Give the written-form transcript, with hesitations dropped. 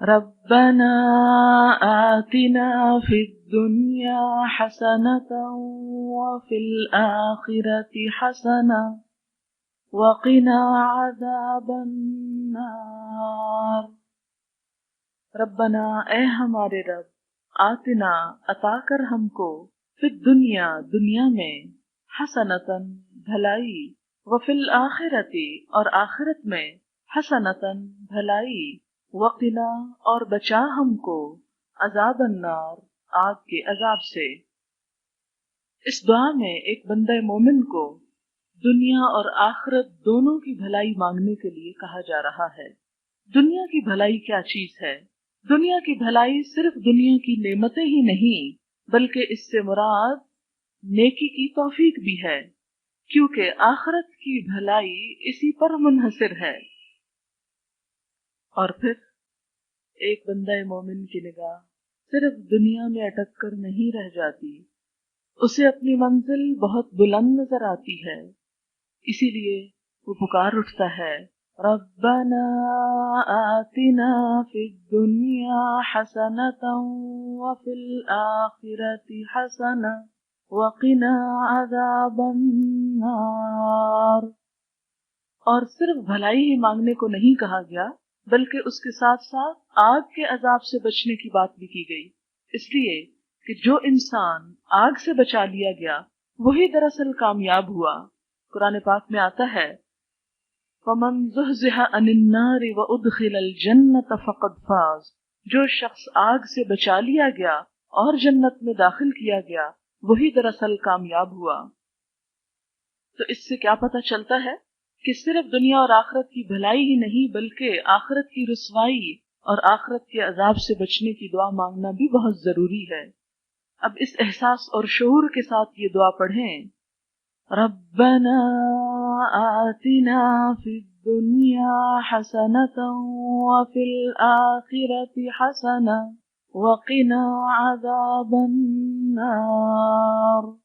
ربنا آتنا في الدنيا حسنة وفي الآخرة حسنة وقنا عذاب النار۔ ربنا اے ہمارے رب، آتنا عطا کر ہم کو، فی الدنیا دنیا میں، حسنتاً بھلائی، وفی الآخرت اور آخرت میں، حسنتاً بھلائی، وقنا اور بچا ہم کو، عذاب النار آگ کے عذاب سے۔ اس دعا میں ایک بندہ مومن کو دنیا اور آخرت دونوں کی بھلائی مانگنے کے لیے کہا جا رہا ہے۔ دنیا کی بھلائی کیا چیز ہے؟ دنیا کی بھلائی صرف دنیا کی نعمتیں ہی نہیں، بلکہ اس سے مراد نیکی کی توفیق بھی ہے، کیونکہ آخرت کی بھلائی اسی پر منحصر ہے۔ اور پھر ایک بندہ مومن کی نگاہ صرف دنیا میں اٹک کر نہیں رہ جاتی، اسے اپنی منزل بہت بلند نظر آتی ہے، اسی لیے وہ پکار اٹھتا ہے، ربنا آتنا فی الدنیا حسنة وفی الآخرة حسنة وقنا عذاب النار۔ اور صرف بھلائی ہی مانگنے کو نہیں کہا گیا، بلکہ اس کے ساتھ ساتھ آگ کے عذاب سے بچنے کی بات بھی کی گئی، اس لیے کہ جو انسان آگ سے بچا لیا گیا وہی دراصل کامیاب ہوا۔ قرآن پاک میں آتا ہے، فَمَنْ زُحْزِحَ عَنِ النَّارِ وَأُدْخِلَ الْجَنَّةَ فَقَدْ فَازَ۔ جو شخص آگ سے بچا لیا گیا اور جنت میں داخل کیا گیا وہی دراصل کامیاب ہوا۔ تو اس سے کیا پتہ چلتا ہے کہ صرف دنیا اور آخرت کی بھلائی ہی نہیں، بلکہ آخرت کی رسوائی اور آخرت کے عذاب سے بچنے کی دعا مانگنا بھی بہت ضروری ہے۔ اب اس احساس اور شعور کے ساتھ یہ دعا پڑھیں، ربنا آتنا فی الدنیا حسنة وفی الآخرة حسنة وقنا عذاب النار۔